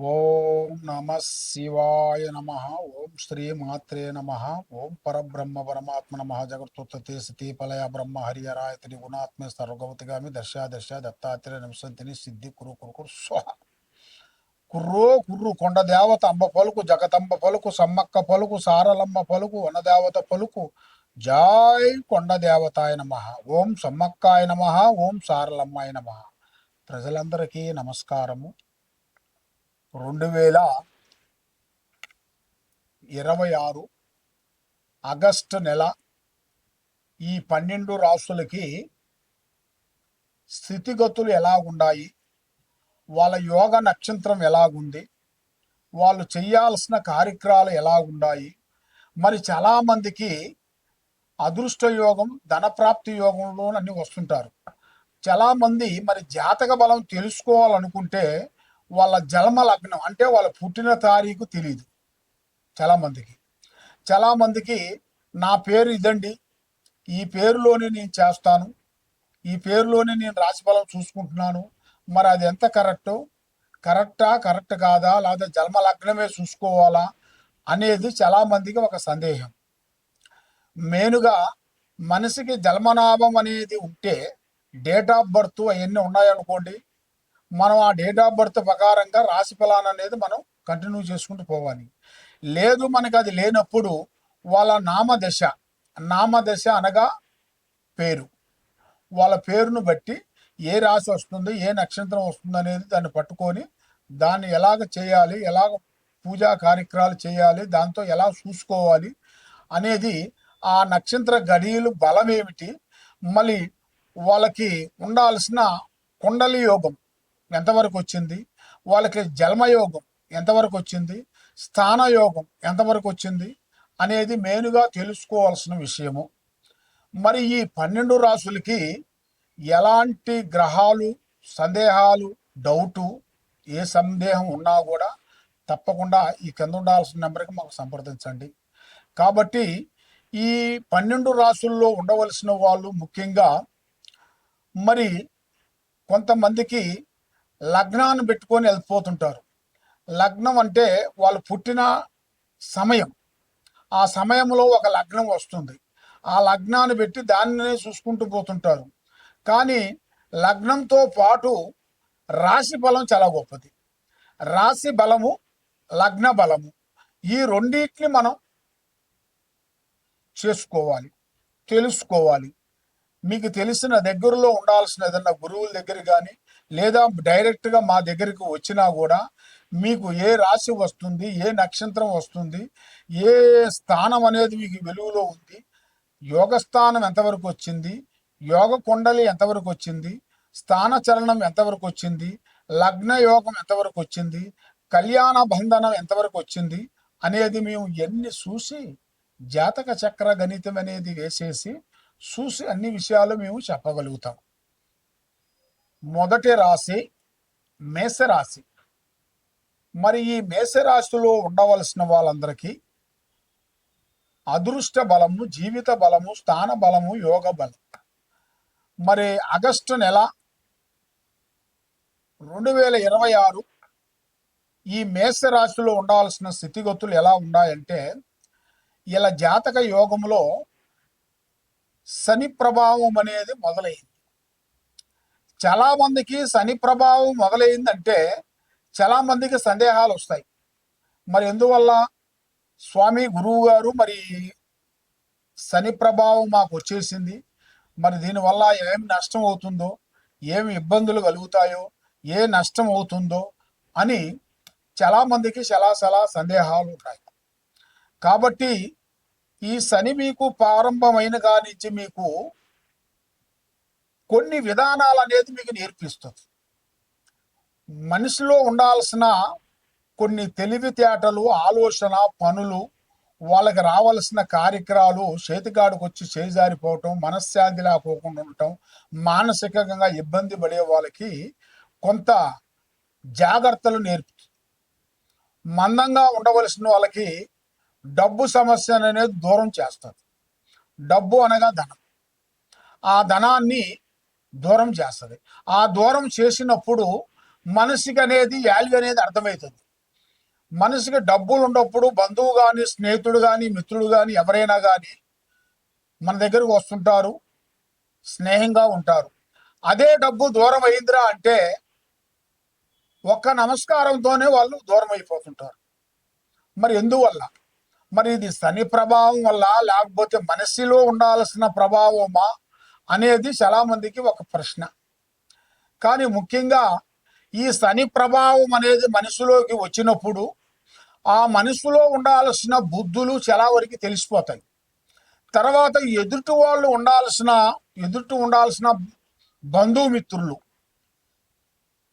ఓం నమ శివాయ నమ. ఓం శ్రీ మాత్రే నమ. ఓం పరబ్రహ్మ పరమాత్మ నమ. జగత్తుత్పత్తి స్థితి పలయ బ్రహ్మ హరియరాయతిని గుణాత్మ సర్వగవతిగామి దర్శ దర్శ దత్తాత్రేయ నింసంతిని సిద్ధి కురు కురు కురు స్వహ. కుర్రో కుర్రు కొండ దేవత అంబ పలుకు, జగతంబ పలుకు, సమ్మక్క పలుకు, సారలమ్మ పలుకు, వనదేవత పలుకు. జై కొండ దేవతాయ నమ. ఓం సమ్మక్కాయ నమ. ఓం సారలమ్మాయ నమ. ప్రజలందరికీ నమస్కారము. 2026 ఆగస్టు నెల ఈ 12 రాసులకి స్థితిగతులు ఎలాగుండాయి, వాళ్ళ యోగ నక్షత్రం ఎలాగుంది, వాళ్ళు చేయాల్సిన కార్యక్రమాలు ఎలాగుండాయి. మరి చాలామందికి అదృష్ట యోగం, ధనప్రాప్తి యోగంలో అన్నీ వస్తుంటారు. చాలామంది మరి జాతక బలం తెలుసుకోవాలనుకుంటే వాళ్ళ జన్మ లగ్నం అంటే వాళ్ళ పుట్టిన తారీఖు తెలియదు చాలామందికి నా పేరు ఇదండి, ఈ పేరులోనే నేను చేస్తాను, ఈ పేరులోనే నేను రాశిఫలం చూసుకుంటున్నాను, మరి అది ఎంత కరెక్ట్ కాదా, లేదా జన్మ లగ్నమే చూసుకోవాలా అనేది చాలామందికి ఒక సందేహం. మెయిన్గా మనిషికి జన్మనాభం అనేది ఉంటే డేట్ ఆఫ్ బర్త్ అవన్నీ ఉన్నాయనుకోండి, మనం ఆ డేట్ ఆఫ్ బర్త్ ప్రకారంగా రాశి ఫలాన్ని అనేది మనం కంటిన్యూ చేసుకుంటూ పోవాలి. లేదు మనకి అది లేనప్పుడు వాళ్ళ నామదశ అనగా పేరు, వాళ్ళ పేరును బట్టి ఏ రాశి వస్తుంది, ఏ నక్షత్రం వస్తుంది అనేది దాన్ని పట్టుకొని దాన్ని ఎలాగ చేయాలి, ఎలాగ పూజా కార్యక్రమాలు చేయాలి, దాంతో ఎలా చూసుకోవాలి అనేది, ఆ నక్షత్ర గడియలు బలం ఏమిటి, మళ్ళీ వాళ్ళకి ఉండాల్సిన కుండలి యోగం ఎంతవరకు వచ్చింది, వాళ్ళకి జన్మయోగం ఎంతవరకు వచ్చింది, స్థానయోగం ఎంతవరకు వచ్చింది అనేది మెయిన్గా తెలుసుకోవాల్సిన విషయము. మరి ఈ 12 రాసులకి ఎలాంటి గ్రహాలు, సందేహాలు, డౌటు, ఏ సందేహం ఉన్నా కూడా తప్పకుండా ఈ కింద ఉండాల్సిన నెంబర్కి మాకు సంప్రదించండి. కాబట్టి ఈ 12 రాసుల్లో ఉండవలసిన వాళ్ళు ముఖ్యంగా మరి కొంతమందికి లగ్నాన్ని పెట్టుకొని వెళ్ళిపోతుంటారు. లగ్నం అంటే వాళ్ళు పుట్టిన సమయం, ఆ సమయంలో ఒక లగ్నం వస్తుంది, ఆ లగ్నాన్ని పెట్టి దానినే చూసుకుంటూ పోతుంటారు. కానీ లగ్నంతో పాటు రాశి బలం చాలా గొప్పది. రాశి బలము, లగ్న బలము, ఈ రెండింటిని మనం చేసుకోవాలి, తెలుసుకోవాలి. మీకు తెలిసిన దగ్గరలో ఉండాల్సిన ఏదన్నా గురువుల దగ్గర కానీ, లేదా డైరెక్ట్గా మా దగ్గరికి వచ్చినా కూడా మీకు ఏ రాశి వస్తుంది, ఏ నక్షత్రం వస్తుంది, ఏ స్థానం అనేది మీకు వెలుగులో ఉంది, యోగ స్థానం ఎంతవరకు వచ్చింది, యోగ కుండలి ఎంతవరకు వచ్చింది, స్థాన చలనం ఎంతవరకు వచ్చింది, లగ్న యోగం ఎంతవరకు వచ్చింది, కళ్యాణ బంధనం ఎంతవరకు వచ్చింది అనేది మేము ఎన్ని చూసి జాతక చక్ర గణితం అనేది వేసేసి చూసి అన్ని విషయాలు మేము చెప్పగలుగుతాం. మొదటి రాశి మేషరాశి. మరి ఈ మేషరాశిలో ఉండవలసిన వాళ్ళందరికీ అదృష్ట బలము, జీవిత బలము, స్థాన బలము, యోగ బలం. మరి ఆగస్టు నెల 2026 ఈ మేషరాశిలో ఉండాల్సిన స్థితిగతులు ఎలా ఉన్నాయంటే, ఇలా జాతక యోగంలో శని ప్రభావం అనేది మొదలైంది. చాలామందికి శని ప్రభావం మొదలైందంటే చాలామందికి సందేహాలు వస్తాయి. మరి ఎందువల్ల స్వామి గురువు గారు మరి శని ప్రభావం మాకు వచ్చేసింది, మరి దీనివల్ల ఏమి నష్టం అవుతుందో, ఏమి ఇబ్బందులు కలుగుతాయో, ఏ నష్టం అవుతుందో అని చాలామందికి చాలా సందేహాలు ఉంటాయి. కాబట్టి ఈ శని మీకు ప్రారంభమైన కానించి మీకు కొన్ని విధానాలు అనేది మీకు నేర్పిస్తుంది. మనిషిలో ఉండాల్సిన కొన్ని తెలివితేటలు, ఆలోచన, పనులు, వాళ్ళకి రావాల్సిన కార్యక్రమాలు చేతికాడికి వచ్చి చేజారిపోవటం, మనశ్శాంతి లేకోకుండా ఉండటం, మానసికంగా ఇబ్బంది పడే వాళ్ళకి కొంత జాగ్రత్తలు నేర్పుతుంది. మందంగా ఉండవలసిన వాళ్ళకి డబ్బు సమస్య అనేది దూరం చేస్తుంది. డబ్బు అనగా ధనం, ఆ ధనాన్ని దూరం చేస్తుంది. ఆ దూరం చేసినప్పుడు మనిషికి అనేది వాల్యూ అనేది అర్థమవుతుంది. మనిషికి డబ్బులు ఉన్నప్పుడు బంధువు కానీ, స్నేహితుడు కానీ, మిత్రుడు కానీ, ఎవరైనా కానీ మన దగ్గరకు వస్తుంటారు, స్నేహంగా ఉంటారు. అదే డబ్బు దూరం అయిందిరా అంటే ఒక్క నమస్కారంతోనే వాళ్ళు దూరం అయిపోతుంటారు. మరి ఎందువల్ల? మరి ఇది శని ప్రభావం వల్ల, లేకపోతే మనసులో ఉండాల్సిన ప్రభావమా అనేది చాలా మందికి ఒక ప్రశ్న. కానీ ముఖ్యంగా ఈ శని ప్రభావం అనేది మనిషిలోకి వచ్చినప్పుడు ఆ మనసులో ఉండాల్సిన బుద్ధులు చాలా వరకు తెలిసిపోతాయి. తర్వాత ఎదుటి ఉండాల్సిన బంధుమిత్రులు,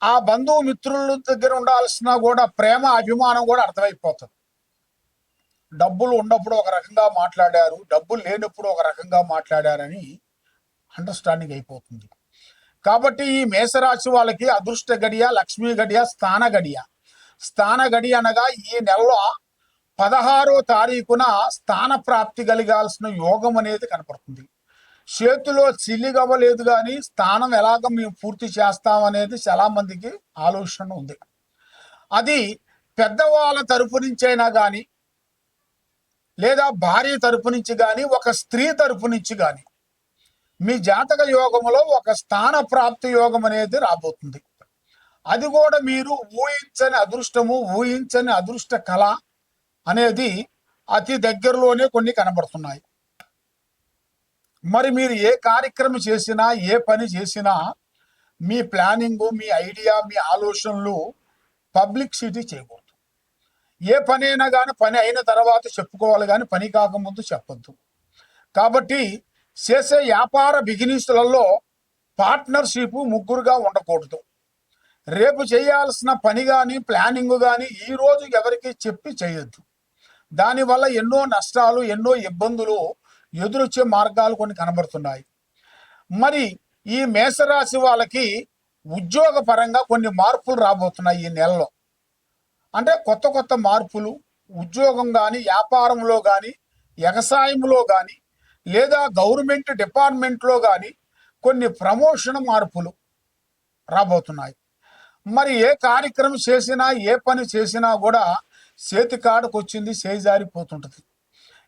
ఆ బంధుమిత్రుల దగ్గర ఉండాల్సిన కూడా ప్రేమ, అభిమానం కూడా అర్థమైపోతుంది. డబ్బులు ఉన్నప్పుడు ఒక రకంగా మాట్లాడారు, డబ్బులు లేనప్పుడు ఒక రకంగా మాట్లాడారని అండర్స్టాండింగ్ అయిపోతుంది. కాబట్టి ఈ మేషరాశి వాళ్ళకి అదృష్ట గడియ, లక్ష్మీ గడియ, స్థాన గడియ. స్థాన గడియ అనగా ఈ నెలలో 16వ తారీఖున స్థాన ప్రాప్తి కలిగాల్సిన యోగం అనేది కనపడుతుంది. చేతిలో చిల్లిగవ్వలేదు కానీ స్థానం ఎలాగ మేము పూర్తి చేస్తామనేది చాలా మందికి ఆలోచన ఉంది. అది పెద్దవాళ్ళ తరపు నుంచైనా కానీ, లేదా భార్య తరపు నుంచి కానీ, ఒక స్త్రీ తరపు నుంచి కానీ మీ జాతక యోగములో ఒక స్థాన ప్రాప్తి యోగం అనేది రాబోతుంది. అది కూడా మీరు ఊహించని అదృష్టము, ఊహించని అదృష్ట కళ అనేది అతి దగ్గరలోనే కొన్ని కనబడుతున్నాయి. మరి మీరు ఏ కార్యక్రమం చేసినా, ఏ పని చేసినా మీ ప్లానింగు, మీ ఐడియా, మీ ఆలోచనలు పబ్లిసిటీ చేయకూడదు. ఏ పని అయినా కానీ పని అయిన తర్వాత చెప్పుకోవాలి కానీ పని కాకముందు చెప్పొద్దు. కాబట్టి చేసే వ్యాపార బిజినెస్లలో పార్ట్నర్షిప్ ముగ్గురుగా ఉండకూడదు. రేపు చేయాల్సిన పని కానీ, ప్లానింగ్ కానీ ఈరోజు ఎవరికి చెప్పి చేయొద్దు. దానివల్ల ఎన్నో నష్టాలు, ఎన్నో ఇబ్బందులు ఎదురొచ్చే మార్గాలు కొన్ని కనబడుతున్నాయి. మరి ఈ మేషరాశి వాళ్ళకి ఉద్యోగ పరంగా కొన్ని మార్పులు రాబోతున్నాయి ఈ నెలలో. అంటే కొత్త కొత్త మార్పులు ఉద్యోగం కానీ, వ్యాపారంలో కానీ, వ్యవసాయంలో కానీ, లేదా గవర్నమెంట్ డిపార్ట్మెంట్లో కానీ కొన్ని ప్రమోషన్ మార్పులు రాబోతున్నాయి. మరి ఏ కార్యక్రమం చేసినా, ఏ పని చేసినా కూడా చేతి కాడకు వచ్చింది చేజారిపోతుంటుంది.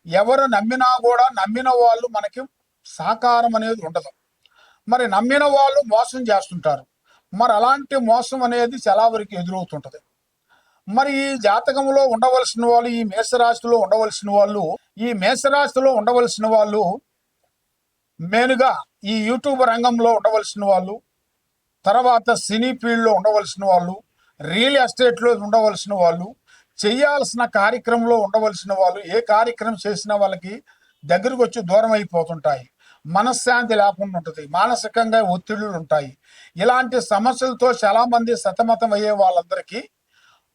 ఎవరు నమ్మినా కూడా నమ్మిన వాళ్ళు మనకి సహకారం అనేది ఉండదు. మరి నమ్మిన వాళ్ళు మోసం చేస్తుంటారు. మరి అలాంటి మోసం అనేది చాలా వరకు ఎదురవుతుంటది. మరి ఈ జాతకంలో ఉండవలసిన వాళ్ళు, ఈ మేషరాశిలో ఉండవలసిన వాళ్ళు మెయిన్గా ఈ యూట్యూబ్ రంగంలో ఉండవలసిన వాళ్ళు, తర్వాత సినీ ఫీల్డ్లో ఉండవలసిన వాళ్ళు, రియల్ ఎస్టేట్లో ఉండవలసిన వాళ్ళు, చేయాల్సిన కార్యక్రమంలో ఉండవలసిన వాళ్ళు, ఏ కార్యక్రమం చేసినా వాళ్ళకి దగ్గరకు వచ్చి దూరం అయిపోతుంటాయి. మనశ్శాంతి లేకుండా ఉంటుంది, మానసికంగా ఒత్తిళ్లు ఉంటాయి. ఇలాంటి సమస్యలతో చాలా మంది సతమతం అయ్యే వాళ్ళందరికీ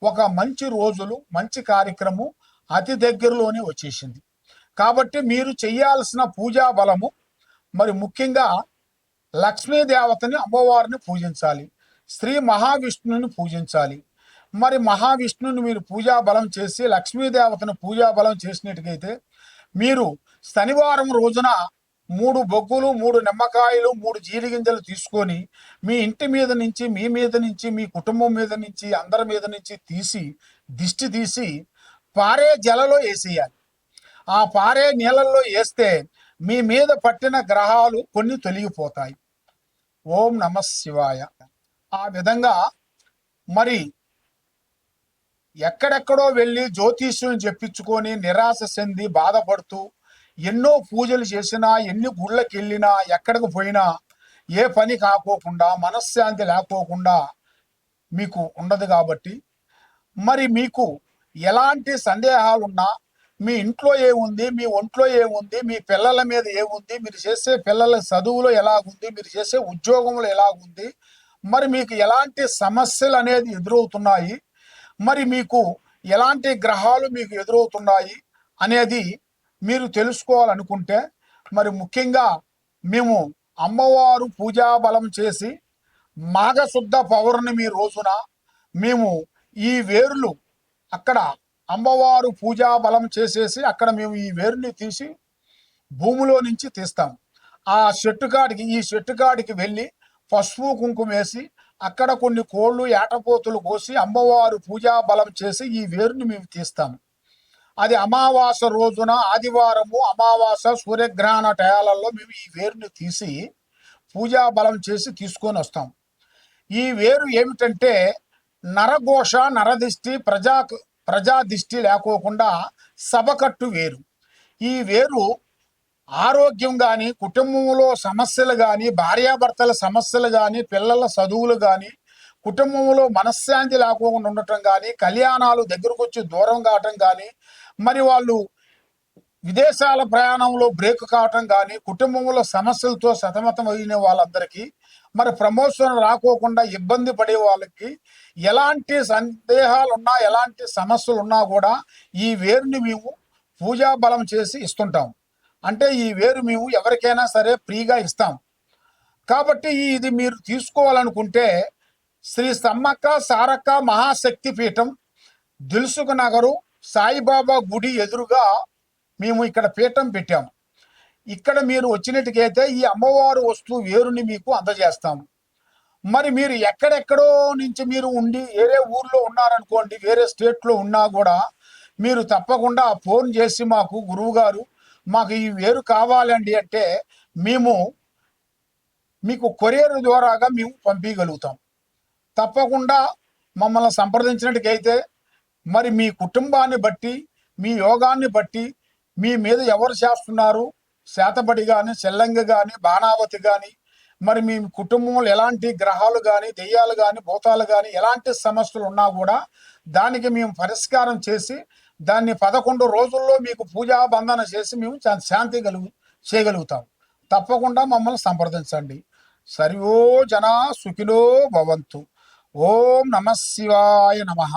ఒక మంచి రోజులు, మంచి కార్యక్రమం అతి దగ్గరలోనే వచ్చేసింది. కాబట్టి మీరు చేయాల్సిన పూజా బలము, మరి ముఖ్యంగా లక్ష్మీదేవతని, అమ్మవారిని పూజించాలి, శ్రీ మహావిష్ణువుని పూజించాలి. మరి మహావిష్ణువుని మీరు పూజా బలం చేసి లక్ష్మీదేవతను పూజా బలం చేసినట్టుగైతే మీరు శనివారం రోజున 3 బొగ్గులు, 3 నిమ్మకాయలు, 3 జీడిగింజలు తీసుకొని మీ ఇంటి మీద నుంచి, మీ మీద నుంచి, మీ కుటుంబం మీద నుంచి, అందరి మీద నుంచి దిష్టి తీసి పారే జలలో వేసేయాలి. ఆ పారే నీళ్ళల్లో వేస్తే మీ మీద పట్టిన గ్రహాలు కొన్ని తొలగిపోతాయి. ఓం నమ శివాయ. ఆ విధంగా మరి ఎక్కడెక్కడో వెళ్ళి జ్యోతిష్యం చెప్పించుకొని నిరాశ చెంది బాధపడుతూ ఎన్నో పూజలు చేసినా, ఎన్ని గుళ్ళకి వెళ్ళినా, ఎక్కడికి పోయినా ఏ పని కాకోకుండా, మనశ్శాంతి లేకోకుండా మీకు ఉండదు. కాబట్టి మరి మీకు ఎలాంటి సందేహాలున్నా, మీ ఇంట్లో ఏముంది, మీ ఒంట్లో ఏముంది, మీ పిల్లల మీద ఏముంది, మీరు చేసే పిల్లల చదువులో ఎలాగుంది, మీరు చేసే ఉద్యోగంలో ఎలాగుంది, మరి మీకు ఎలాంటి సమస్యలు అనేది ఎదురవుతున్నాయి, మరి మీకు ఎలాంటి గ్రహాలు మీకు ఎదురవుతున్నాయి అనేది మీరు తెలుసుకోవాలనుకుంటే మరి ముఖ్యంగా మేము అమ్మవారు పూజా బలం చేసి మాఘశుద్ధ పౌర్ణమి రోజున మేము ఈ వేర్లు అక్కడ అమ్మవారు పూజా బలం చేసేసి అక్కడ మేము ఈ వేరుని తీసి భూమిలో నుంచి తీస్తాం. ఈ చెట్టు కాడికి వెళ్ళి పసుపు కుంకుమ వేసి అక్కడ కొన్ని కోళ్ళు ఏటపోతులు కోసి అమ్మవారు పూజా బలం చేసి ఈ వేరుని మేము తీస్తాము. అది అమావాస రోజున ఆదివారము అమావాస సూర్యగ్రహణ టయాలలో మేము ఈ వేరుని తీసి పూజా బలం చేసి తీసుకొని వస్తాం. ఈ వేరు ఏమిటంటే నరఘోష నరదిష్టి ప్రజా దిష్టి లేకోకుండా సభకట్టు వేరు. ఈ వేరు ఆరోగ్యం కానీ కుటుంబంలో సమస్యలు కానీ భార్యాభర్తల సమస్యలు కానీ పిల్లల చదువులు కానీ కుటుంబంలో మనశ్శాంతి లేకుండా ఉండటం కానీ కళ్యాణాలు దగ్గరకు వచ్చి దూరం కావటం కానీ మరి వాళ్ళు విదేశాల ప్రయాణంలో బ్రేక్ కావటం కానీ కుటుంబంలో సమస్యలతో సతమతం అయిన వాళ్ళందరికీ మరి ప్రమోషన్ రాకోకుండా ఇబ్బంది పడే వాళ్ళకి ఎలాంటి సందేహాలు ఉన్నా ఎలాంటి సమస్యలు ఉన్నా కూడా ఈ వేరుని మేము పూజా బలం చేసి ఇస్తుంటాం. అంటే ఈ వేరు మేము ఎవరికైనా సరే ఫ్రీగా ఇస్తాం. కాబట్టి ఇది మీరు తీసుకోవాలనుకుంటే శ్రీ సమ్మక్క సారక్క మహాశక్తి పీఠం దిల్సుఖ్ నగరు సాయిబాబా గుడి ఎదురుగా మేము ఇక్కడ పీఠం పెట్టాము. ఇక్కడ మీరు వచ్చినట్టుకైతే ఈ అమ్మవారు వస్తువు వేరుని మీకు అందజేస్తాము. మరి మీరు ఎక్కడెక్కడో నుంచి మీరు ఉండి వేరే ఊర్లో ఉన్నారనుకోండి, వేరే స్టేట్లో ఉన్నా కూడా మీరు తప్పకుండా ఫోన్ చేసి మాకు గురువు గారు మాకు ఈ వేరు కావాలండి అంటే మేము మీకు కొరియర్ ద్వారాగా మేము పంపించగలుగుతాం. తప్పకుండా మమ్మల్ని సంప్రదించినట్టుకైతే మరి మీ కుటుంబాన్ని బట్టి మీ యోగాన్ని బట్టి మీ మీద ఎవరు చేస్తున్నారు శాతబడి కానీ చెల్లంగి కానీ బాణావతి కానీ మరి మీ కుటుంబంలో ఎలాంటి గ్రహాలు కానీ దెయ్యాలు కానీ భూతాలు కానీ ఎలాంటి సమస్యలు ఉన్నా కూడా దానికి మేము పరిష్కారం చేసి దాన్ని 11 రోజుల్లో మీకు పూజా బంధన చేసి మేము శాంతి చేయగలుగుతాం. తప్పకుండా మమ్మల్ని సంప్రదించండి. సర్వో జనా సుఖినో భవంతు. ఓం నమః శివాయ నమః.